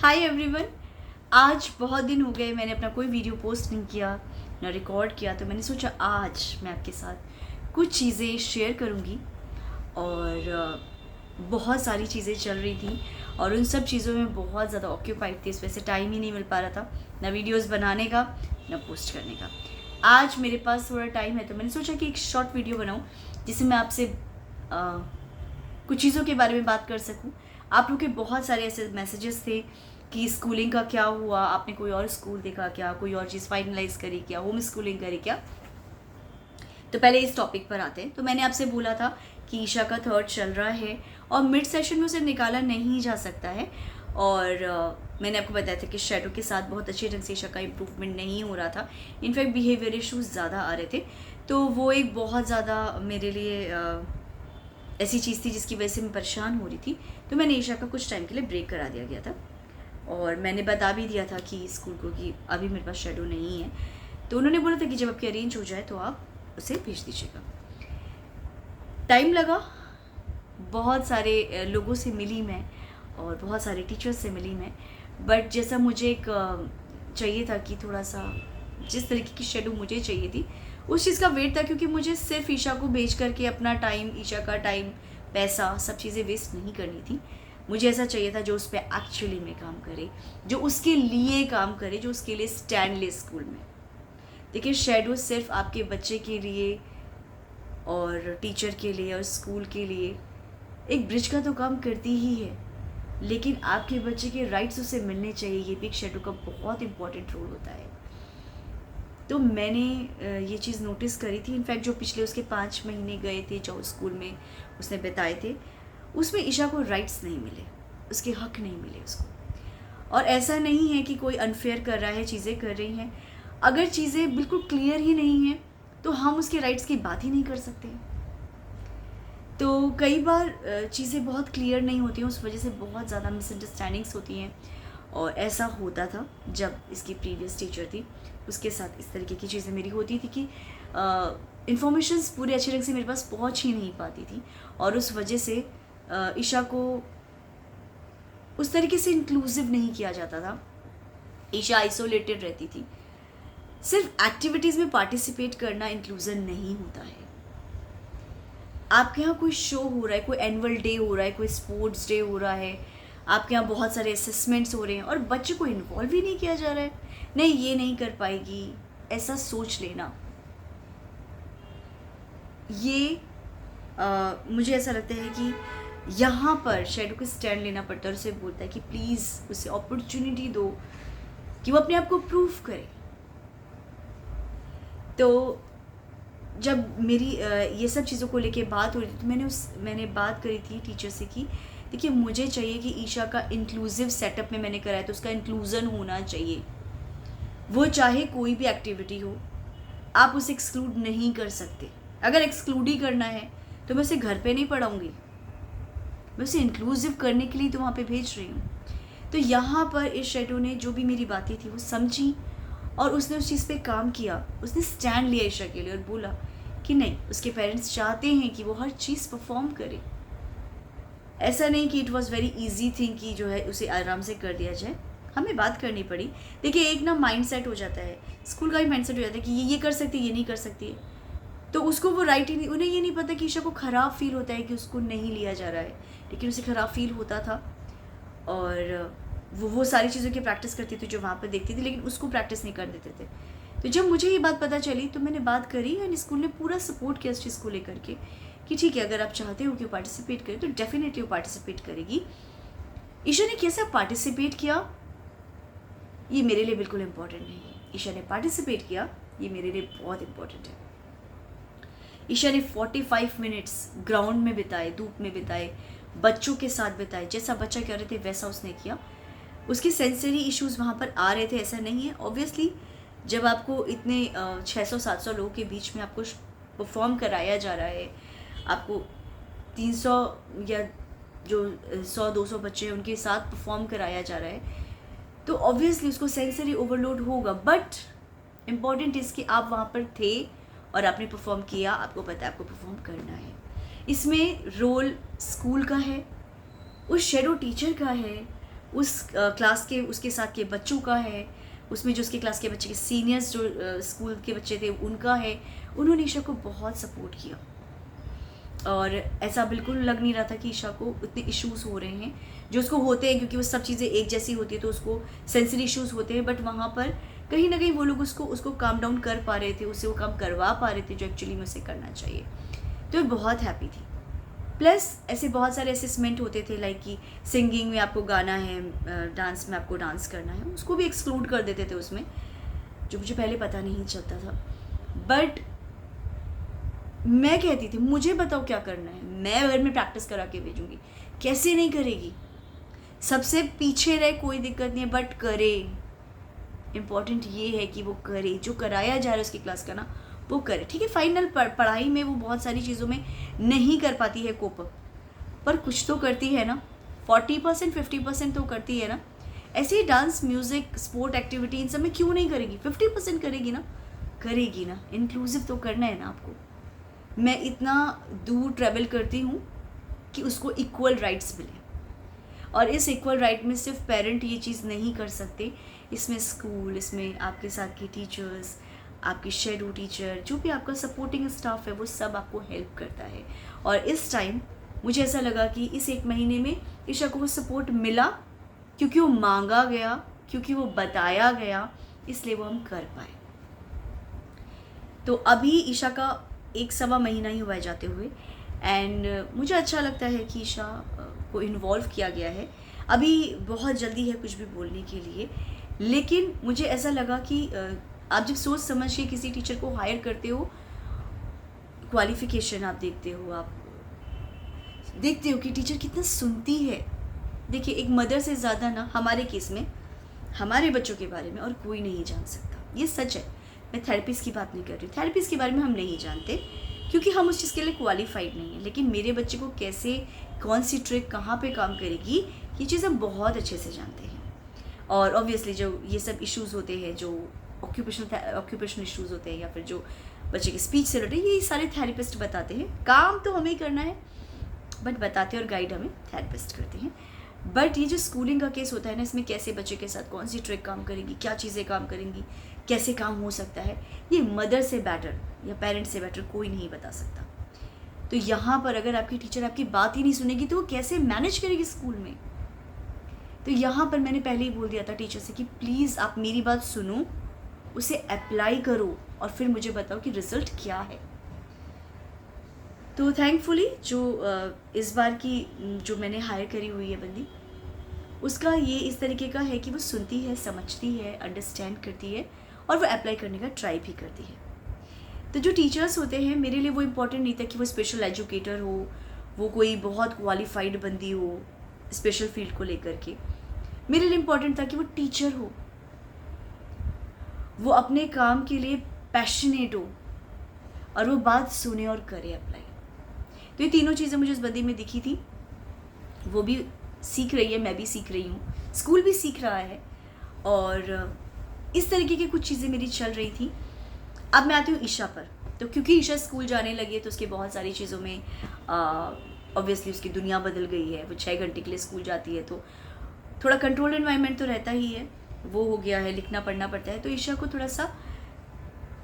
Hi everyone. आज बहुत दिन हो गए मैंने अपना कोई वीडियो पोस्ट नहीं किया ना रिकॉर्ड किया, तो मैंने सोचा आज मैं आपके साथ कुछ चीज़ें शेयर करूँगी। और बहुत सारी चीज़ें चल रही थी और उन सब चीज़ों में बहुत ज़्यादा ऑक्यूपाइड थी, इस वजह से टाइम ही नहीं मिल पा रहा था ना वीडियोस बनाने का ना पोस्ट करने का। आज मेरे पास थोड़ा टाइम है तो मैंने सोचा कि एक शॉर्ट वीडियो बनाऊँ जिससे मैं आपसे कुछ चीज़ों के बारे में बात कर सकूं। आप लोग के बहुत सारे ऐसे मैसेजेस थे कि स्कूलिंग का क्या हुआ, आपने कोई और स्कूल देखा क्या, कोई और चीज़ फाइनलाइज करी क्या, होम स्कूलिंग करी क्या। तो पहले इस टॉपिक पर आते हैं। तो मैंने आपसे बोला था कि ईशा का थर्ड चल रहा है और मिड सेशन में उसे निकाला नहीं जा सकता है। और मैंने आपको बताया था कि शेडो के साथ बहुत अच्छे ढंग से ईशा का इम्प्रूवमेंट नहीं हो रहा था। इनफैक्ट बिहेवियर इशूज़ ज़्यादा आ रहे थे। तो वो एक बहुत ज़्यादा मेरे लिए ऐसी चीज़ थी जिसकी वजह से मैं परेशान हो रही थी। तो मैंने ईशा का कुछ टाइम के लिए ब्रेक करा दिया गया था और मैंने बता भी दिया था कि स्कूल को कि अभी मेरे पास शेडो नहीं है। तो उन्होंने बोला था कि जब आपकी अरेंज हो जाए तो आप उसे भेज दीजिएगा। टाइम लगा, बहुत सारे लोगों से मिली मैं और बहुत सारे टीचर्स से मिली मैं, बट जैसा मुझे एक चाहिए था कि थोड़ा सा जिस तरीके की शेडो मुझे चाहिए थी उस चीज़ का वेट था, क्योंकि मुझे सिर्फ ईशा को भेज करके अपना टाइम, ईशा का टाइम, पैसा, सब चीज़ें वेस्ट नहीं करनी थी। मुझे ऐसा चाहिए था जो उस पर एक्चुअली में काम करे, जो उसके लिए काम करे, जो उसके लिए स्टैंड ले स्कूल में। देखिए, शेडो सिर्फ आपके बच्चे के लिए और टीचर के लिए और स्कूल के लिए एक ब्रिज का तो काम करती ही है, लेकिन आपके बच्चे के राइट्स उसे मिलने चाहिए, ये भी एक शेडो का बहुत इंपॉर्टेंट रोल होता है। तो मैंने ये चीज़ नोटिस करी थी। इनफैक्ट जो पिछले उसके 5 महीने गए थे जो स्कूल में उसने बिताए थे, उसमें ईशा को राइट्स नहीं मिले, उसके हक नहीं मिले उसको। और ऐसा नहीं है कि कोई अनफेयर कर रहा है, चीज़ें कर रही हैं। अगर चीज़ें बिल्कुल क्लियर ही नहीं हैं तो हम उसके राइट्स की बात ही नहीं कर सकते। तो कई बार चीज़ें बहुत क्लियर नहीं होती हैं, उस वजह से बहुत ज़्यादा मिसअंडरस्टैंडिंग्स होती हैं। और ऐसा होता था जब इसकी प्रीवियस टीचर थी, उसके साथ इस तरीके की चीज़ें मेरी होती थी कि इन्फॉर्मेशंस पूरे अच्छे ढंग से मेरे पास पहुंच ही नहीं पाती थी और उस वजह से ईशा को उस तरीके से इंक्लूसिव नहीं किया जाता था। ईशा आइसोलेटेड रहती थी। सिर्फ एक्टिविटीज़ में पार्टिसिपेट करना इंक्लूजन नहीं होता है। आपके यहाँ कोई शो हो रहा है, कोई एनुअल डे हो रहा है, कोई स्पोर्ट्स डे हो रहा है, आपके यहाँ बहुत सारे असेसमेंट्स हो रहे हैं और बच्चे को इन्वॉल्व ही नहीं किया जा रहा है, नहीं ये नहीं कर पाएगी, ऐसा सोच लेना, ये मुझे ऐसा लगता है कि यहाँ पर शेडो को स्टैंड लेना पड़ता है और उसे बोलता है कि प्लीज़ उसे अपॉर्चुनिटी दो कि वो अपने आप को प्रूव करे। तो जब मेरी ये सब चीज़ों को लेके बात हो रही थी तो मैंने बात करी थी टीचर से कि देखिए, मुझे चाहिए कि ईशा का इंक्लूसिव सेटअप में मैंने कराया तो उसका इंक्लूज़न होना चाहिए। वो चाहे कोई भी एक्टिविटी हो, आप उसे एक्सक्लूड नहीं कर सकते। अगर एक्सक्लूड ही करना है तो मैं उसे घर पे नहीं पढ़ाऊँगी, मैं उसे इंक्लूसिव करने के लिए तो वहाँ पे भेज रही हूँ। तो यहाँ पर इस शेडो ने जो भी मेरी बातें थी वो समझी और उसने उस चीज़ पे काम किया। उसने स्टैंड लिया ईशा के लिए और बोला कि नहीं, उसके पेरेंट्स चाहते हैं कि वो हर चीज़ परफॉर्म करे। ऐसा नहीं कि it was very easy thing कि जो है उसे आराम से कर दिया जाए, हमें बात करनी पड़ी। देखिए, एक ना माइंड सेट हो जाता है, स्कूल का भी माइंड सेट हो जाता है कि ये कर सकती है, ये नहीं कर सकती है, तो उसको वो राइट ही नहीं, उन्हें ये नहीं पता कि ईशा को ख़राब फील होता है कि उसको नहीं लिया जा रहा है, लेकिन उसे ख़राब फील होता था और वो सारी चीज़ों की प्रैक्टिस करती थी जो वहाँ पर देखती थी, लेकिन उसको प्रैक्टिस नहीं कर देते थे। तो जब मुझे ये बात पता चली तो मैंने बात करी एंड स्कूल ने पूरा सपोर्ट किया इस चीज़ को लेकर के कि ठीक है, अगर आप चाहते हो कि पार्टिसिपेट करे तो डेफिनेटली वो पार्टिसिपेट करेगी। ईशा ने कैसे पार्टिसिपेट किया ये मेरे लिए बिल्कुल इम्पोर्टेंट नहीं है। ईशा ने पार्टिसिपेट किया, ये मेरे लिए बहुत इम्पोर्टेंट है। ईशा ने 45 मिनट्स ग्राउंड में बिताए, धूप में बिताए, बच्चों के साथ बिताए, जैसा बच्चा कह रहे थे वैसा उसने किया। उसके सेंसरी इश्यूज़ वहाँ पर आ रहे थे, ऐसा नहीं है। ऑब्वियसली जब आपको इतने 600-700 लोगों के बीच में आपको परफॉर्म कराया जा रहा है, आपको 300 या जो 100-200 बच्चे हैं उनके साथ परफॉर्म कराया जा रहा है, तो ऑब्वियसली उसको सेंसरी ओवरलोड होगा। बट इम्पॉर्टेंट इज़ कि आप वहाँ पर थे और आपने परफॉर्म किया, आपको पता है आपको परफॉर्म करना है। इसमें रोल स्कूल का है, उस शेडो टीचर का है, उस क्लास के उसके साथ के बच्चों का है, उसमें जो उसके क्लास के बच्चे के सीनियर्स जो स्कूल के बच्चे थे उनका है। उन्होंने ईशा को बहुत सपोर्ट किया और ऐसा बिल्कुल लग नहीं रहा था कि ईशा को इतने इश्यूज़ हो रहे हैं जो उसको होते हैं, क्योंकि वो सब चीज़ें एक जैसी होती है तो उसको सेंसिटिव इश्यूज़ होते हैं। बट वहाँ पर कहीं ना कहीं वो लोग उसको काम डाउन कर पा रहे थे, उससे वो काम करवा पा रहे थे जो एक्चुअली में उसे करना चाहिए। तो मैं बहुत हैप्पी थी। प्लस ऐसे बहुत सारे असेसमेंट होते थे, लाइक कि सिंगिंग में आपको गाना है, डांस में आपको डांस करना है, उसको भी एक्सक्लूड कर देते थे उसमें, जो मुझे पहले पता नहीं चलता था। बट मैं कहती थी मुझे बताओ क्या करना है, मैं घर में प्रैक्टिस करा के भेजूंगी। कैसे नहीं करेगी, सबसे पीछे रहे कोई दिक्कत नहीं है, बट करे। इम्पॉर्टेंट ये है कि वो करे, जो कराया जा रहा है उसकी क्लास का ना वो करे। ठीक है, फाइनल पढ़ाई में वो बहुत सारी चीज़ों में नहीं कर पाती है कोप अप, पर कुछ तो करती है ना, 40% 50% तो करती है ना। ऐसे ही डांस, म्यूज़िक, स्पोर्ट एक्टिविटी, इन सब में क्यों नहीं करेगी, 50% करेगी ना, करेगी ना। इंक्लूसिव तो करना है ना आपको। मैं इतना दूर ट्रैवल करती हूँ कि उसको इक्वल राइट्स मिले, और इस इक्वल राइट में सिर्फ पेरेंट ये चीज़ नहीं कर सकते, इसमें स्कूल, इसमें आपके साथ के टीचर्स, आपकी शेडो टीचर, जो भी आपका सपोर्टिंग स्टाफ है वो सब आपको हेल्प करता है। और इस टाइम मुझे ऐसा लगा कि इस 1 महीने में ईशा को वो सपोर्ट मिला, क्योंकि वो मांगा गया, क्योंकि वो बताया गया, इसलिए वो हम कर पाए। तो अभी ईशा का 1-1.25 महीना ही हुआ है जाते हुए, एंड मुझे अच्छा लगता है कि ईशा को इन्वॉल्व किया गया है। अभी बहुत जल्दी है कुछ भी बोलने के लिए, लेकिन मुझे ऐसा लगा कि आप जब सोच समझ के किसी टीचर को हायर करते हो, क्वालिफिकेशन आप देखते हो कि टीचर कितना सुनती है। देखिए, एक मदर से ज़्यादा ना हमारे केस में हमारे बच्चों के बारे में और कोई नहीं जान सकता, ये सच है। मैं थेरेपिस्ट की बात नहीं कर रही, थेरेपिस्ट के बारे में हम नहीं जानते क्योंकि हम उस चीज़ के लिए क्वालिफाइड नहीं है, लेकिन मेरे बच्चे को कैसे, कौन सी ट्रिक कहाँ पे काम करेगी, ये चीज़ हम बहुत अच्छे से जानते हैं। और ऑब्वियसली जो ये सब इश्यूज़ होते हैं, जो ऑक्यूपेशनल इश्यूज़ होते हैं, या फिर जो बच्चे की स्पीच से रिलेटेड, ये सारे थेरेपिस्ट बताते हैं। काम तो हमें ही करना है, बट बताते और गाइड हमें थेरेपिस्ट करते हैं। बट ये जो स्कूलिंग का केस होता है ना, इसमें कैसे बच्चे के साथ कौन सी ट्रिक काम करेंगी, क्या चीज़ें काम करेंगी, कैसे काम हो सकता है, ये मदर से बेटर या पेरेंट से बेटर कोई नहीं बता सकता। तो यहाँ पर अगर आपकी टीचर आपकी बात ही नहीं सुनेगी तो वो कैसे मैनेज करेगी स्कूल में। तो यहाँ पर मैंने पहले ही बोल दिया था टीचर से कि प्लीज़ आप मेरी बात सुनो, उसे अप्लाई करो और फिर मुझे बताओ कि रिज़ल्ट क्या है। तो थैंकफुली जो इस बार की जो मैंने हायर करी हुई है बंदी, उसका ये इस तरीके का है कि वो सुनती है, समझती है, अंडरस्टैंड करती है और वो अप्लाई करने का ट्राई भी करती है। तो जो टीचर्स होते हैं, मेरे लिए वो इम्पोर्टेंट नहीं था कि वो स्पेशल एजुकेटर हो, वो कोई बहुत क्वालिफाइड बंदी हो स्पेशल फील्ड को लेकर के। मेरे लिए इम्पोर्टेंट था कि वो टीचर हो, वो अपने काम के लिए पैशनेट हो और वो बात सुने और करे अप्लाई। तो ये तीनों चीज़ें मुझे उस बंदी में दिखी थी। वो भी सीख रही है, मैं भी सीख रही हूँ, स्कूल भी सीख रहा है, और इस तरीके की कुछ चीज़ें मेरी चल रही थी। अब मैं आती हूँ ईशा पर। तो क्योंकि ईशा स्कूल जाने लगी है तो उसके बहुत सारी चीज़ों में ऑब्वियसली उसकी दुनिया बदल गई है। वो 6 घंटे के लिए स्कूल जाती है तो थोड़ा कंट्रोल्ड एनवायरनमेंट तो रहता ही है, वो हो गया है, लिखना पढ़ना पड़ता है। तो ईशा को थोड़ा सा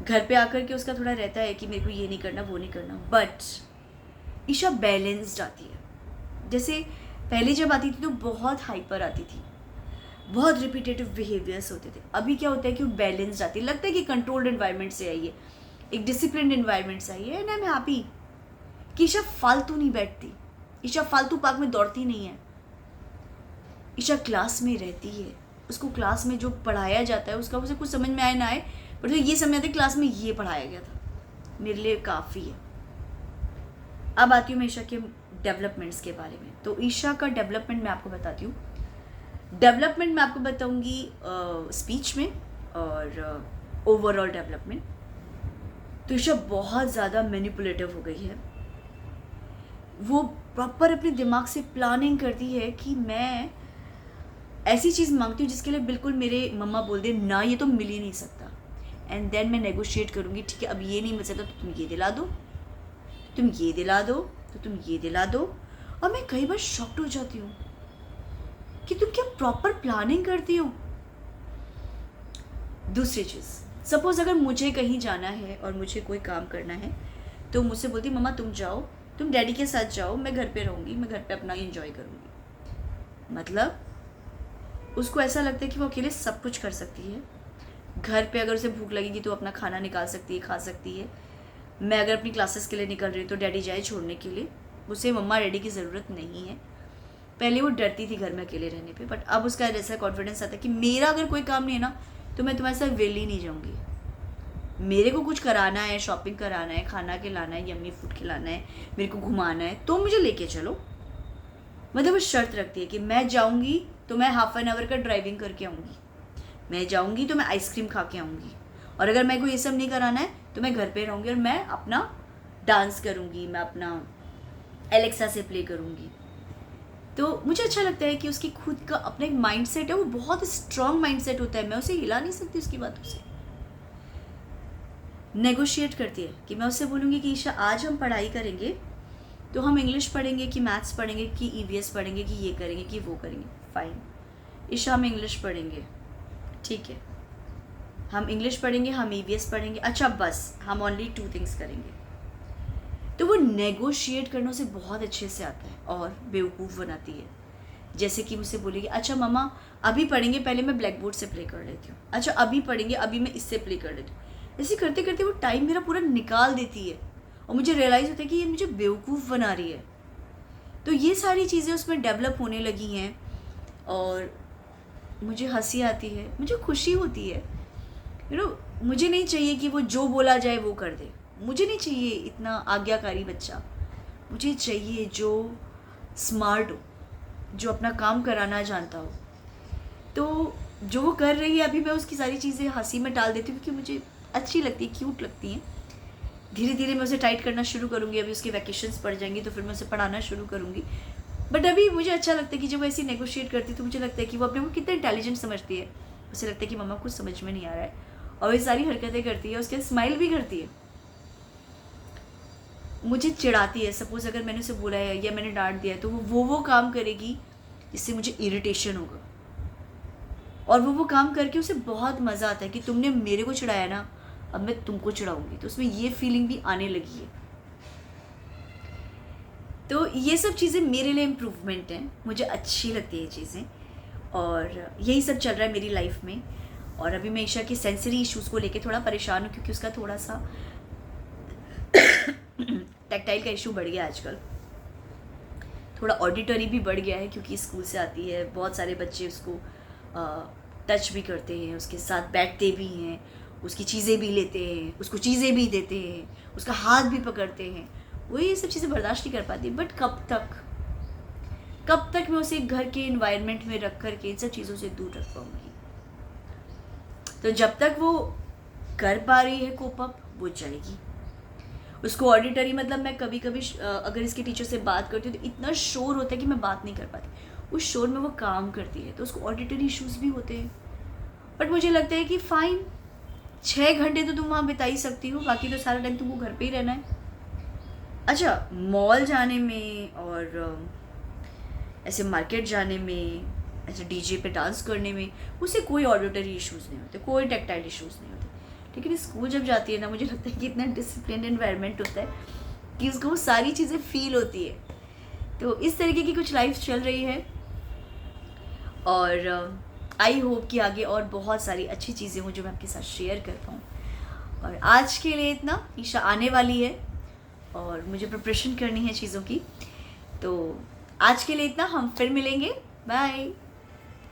घर पे आकर के उसका थोड़ा रहता है कि मेरे को ये नहीं करना, वो नहीं करना। बट ईशा बैलेंस्ड आती है। जैसे पहले जब आती थी तो बहुत हाइपर आती थी, बहुत रिपीटेटिव बिहेवियर्स होते थे। अभी क्या होता है कि वो बैलेंस्ड आती है, लगता है कि कंट्रोल्ड एनवायरनमेंट से आई है, एक डिसिप्लिन एनवायरनमेंट से आई है। एंड आई एम हैप्पी कि ईशा फालतू नहीं बैठती, ईशा फालतू पार्क में दौड़ती नहीं है। ईशा क्लास में रहती है, उसको क्लास में जो पढ़ाया जाता है उसका उसे कुछ समझ में आए ना आए, बट तो ये समझ आता है क्लास में ये पढ़ाया गया था, मेरे लिए काफ़ी है। अब आती हूँ मैं ईशा के डेवलपमेंट्स के बारे में। तो ईशा का डेवलपमेंट मैं आपको बताती हूँ। डेवलपमेंट मैं आपको बताऊँगी स्पीच में और ओवरऑल डेवलपमेंट। तो ईशा बहुत ज़्यादा मैनिपुलेटिव हो गई है। वो प्रॉपर अपने दिमाग से प्लानिंग करती है कि मैं ऐसी चीज़ मांगती हूँ जिसके लिए बिल्कुल मेरे मम्मा बोल दे ना, ये तो मिल ही नहीं सकता। एंड देन मैं नेगोशिएट करूँगी, ठीक है अब ये नहीं मिल सकता तो तुम ये दिला दो, तुम ये दिला दो, तो तुम ये दिला दो। और मैं कई बार शॉक्ड हो जाती हूँ कि तुम क्या प्रॉपर प्लानिंग करती हो। दूसरी चीज़, सपोज अगर मुझे कहीं जाना है और मुझे कोई काम करना है तो मुझसे बोलती मम्मा तुम जाओ, तुम डैडी के साथ जाओ, मैं घर पे रहूँगी, मैं घर पे अपना एंजॉय करूँगी। मतलब उसको ऐसा लगता है कि वो अकेले सब कुछ कर सकती है। घर पे अगर उसे भूख लगेगी तो अपना खाना निकाल सकती है, खा सकती है। मैं अगर अपनी क्लासेस के लिए निकल रही हूँ तो डैडी जाए छोड़ने के लिए, उसे मम्मा डैडी की ज़रूरत नहीं है। पहले वो डरती थी घर में अकेले रहने पे, बट अब उसका ऐसा कॉन्फिडेंस आता है कि मेरा अगर कोई काम नहीं है ना तो मैं तुम्हारे साथ वेली नहीं जाऊँगी। मेरे को कुछ कराना है, शॉपिंग कराना है, खाना खिलाना है, यम्मी फूड खिलाना है, मेरे को घुमाना है तो मुझे लेके चलो। मतलब वो शर्त रखती है कि मैं जाऊँगी तो मैं हाफ एन आवर का ड्राइविंग करके आऊँगी, मैं जाऊँगी तो मैं आइसक्रीम खा के आऊँगी, और अगर मेरे को ये सब नहीं कराना है तो मैं घर पे रहूँगी और मैं अपना डांस करूँगी, मैं अपना एलेक्सा से प्ले करूँगी। तो मुझे अच्छा लगता है कि उसकी खुद का अपना एक माइंडसेट है, वो बहुत स्ट्रॉन्ग माइंडसेट होता है, मैं उसे हिला नहीं सकती उसकी बातों से। नेगोशिएट करती है कि मैं उससे बोलूँगी कि ईशा आज हम पढ़ाई करेंगे तो हम इंग्लिश पढ़ेंगे कि मैथ्स पढ़ेंगे कि ईवीएस पढ़ेंगे कि ये करेंगे कि वो करेंगे। फाइन ईशा, हम इंग्लिश पढ़ेंगे, ठीक है, हम इंग्लिश पढ़ेंगे, हम ईवीएस पढ़ेंगे, अच्छा बस हम ओनली 2 थिंग्स करेंगे। तो वो नेगोशिएट करने से बहुत अच्छे से आता है और बेवकूफ़ बनाती है। जैसे कि मुझसे बोलेगी अच्छा मम्मा अभी पढ़ेंगे, पहले मैं ब्लैक बोर्ड से प्ले कर लेती हूँ, अच्छा अभी पढ़ेंगे, अभी मैं इससे प्ले कर लेती हूँ। ऐसे करते करते वो टाइम मेरा पूरा निकाल देती है और मुझे रियलाइज़ होता है कि ये मुझे बेवकूफ़ बना रही है। तो ये सारी चीज़ें उसमें डेवलप होने लगी हैं और मुझे हंसी आती है, मुझे खुशी होती है। मुझे नहीं चाहिए कि वो जो बोला जाए वो कर दे, मुझे नहीं चाहिए इतना आज्ञाकारी बच्चा, मुझे चाहिए जो स्मार्ट हो, जो अपना काम कराना जानता हो। तो जो वो कर रही है अभी, मैं उसकी सारी चीज़ें हंसी में टाल देती हूँ क्योंकि मुझे अच्छी लगती है, क्यूट लगती हैं। धीरे धीरे मैं उसे टाइट करना शुरू करूँगी, अभी उसके वैकेशंस पड़ जाएंगी तो फिर मैं उसे पढ़ाना शुरू करूँगी। बट अभी मुझे अच्छा लगता है कि जब वो ऐसी नेगोशिएट करती है तो मुझे लगता है कि वो अपने को कितना इंटेलिजेंट समझती है। उसे लगता है कि मम्मा कुछ समझ में नहीं आ रहा है और ये सारी हरकतें करती है, उसके स्माइल भी करती है, मुझे चिढ़ाती है। सपोज अगर मैंने उसे बोला है या मैंने डांट दिया है तो वो काम करेगी जिससे मुझे इरिटेशन होगा, और वो काम करके उसे बहुत मज़ा आता है कि तुमने मेरे को चिढ़ाया ना, अब मैं तुमको चिढ़ाऊंगी। तो उसमें ये फीलिंग भी आने लगी है। तो ये सब चीज़ें मेरे लिए इम्प्रूवमेंट हैं, मुझे अच्छी लगती है ये चीज़ें, और यही सब चल रहा है मेरी लाइफ में। और अभी मैं ईशा के सेंसरी इश्यूज़ को लेके थोड़ा परेशान हूँ क्योंकि उसका थोड़ा सा टैक्टाइल का इशू बढ़ गया आजकल, थोड़ा ऑडिटरी भी बढ़ गया है क्योंकि स्कूल से आती है, बहुत सारे बच्चे उसको टच भी करते हैं, उसके साथ बैठते भी हैं, उसकी चीज़ें भी लेते हैं, उसको चीज़ें भी देते हैं, उसका हाथ भी पकड़ते हैं। वो ये सब चीज़ें बर्दाश्त नहीं कर पाती। बट कब तक मैं उसे घर के इन्वायरमेंट में रख कर के इन सब चीज़ों से दूर रख पाऊँगी। तो जब तक वो कर पा रही है कोप अप, वो जाएगी। उसको ऑडिटरी, मतलब मैं कभी कभी अगर इसके टीचर से बात करती हूँ तो इतना शोर होता है कि मैं बात नहीं कर पाती, उस शोर में वो काम करती है तो उसको ऑडिटरी इश्यूज़ भी होते हैं। बट मुझे लगता है कि फ़ाइन, 6 घंटे तो तुम वहाँ बिता ही सकती हो, बाकी तो सारा टाइम तुमको घर पे ही रहना है। अच्छा, मॉल जाने में और ऐसे मार्केट जाने में, ऐसे डीजे पे डांस करने में उससे कोई ऑडिटरी इश्यूज़ नहीं होते, कोई टेक्टाइल इश्यूज़ नहीं होते। लेकिन स्कूल जब जाती है ना, मुझे लगता है कि इतना डिसिप्लिन एनवायरनमेंट होता है कि उसको वो सारी चीज़ें फील होती है। तो इस तरीके की कुछ लाइफ चल रही है और आई होप कि आगे और बहुत सारी अच्छी चीज़ें हों जो मैं आपके साथ शेयर कर पाऊँ। और आज के लिए इतना, ईशा आने वाली है और मुझे प्रिपरेशन करनी है चीज़ों की। तो आज के लिए इतना, हम फिर मिलेंगे, बाय।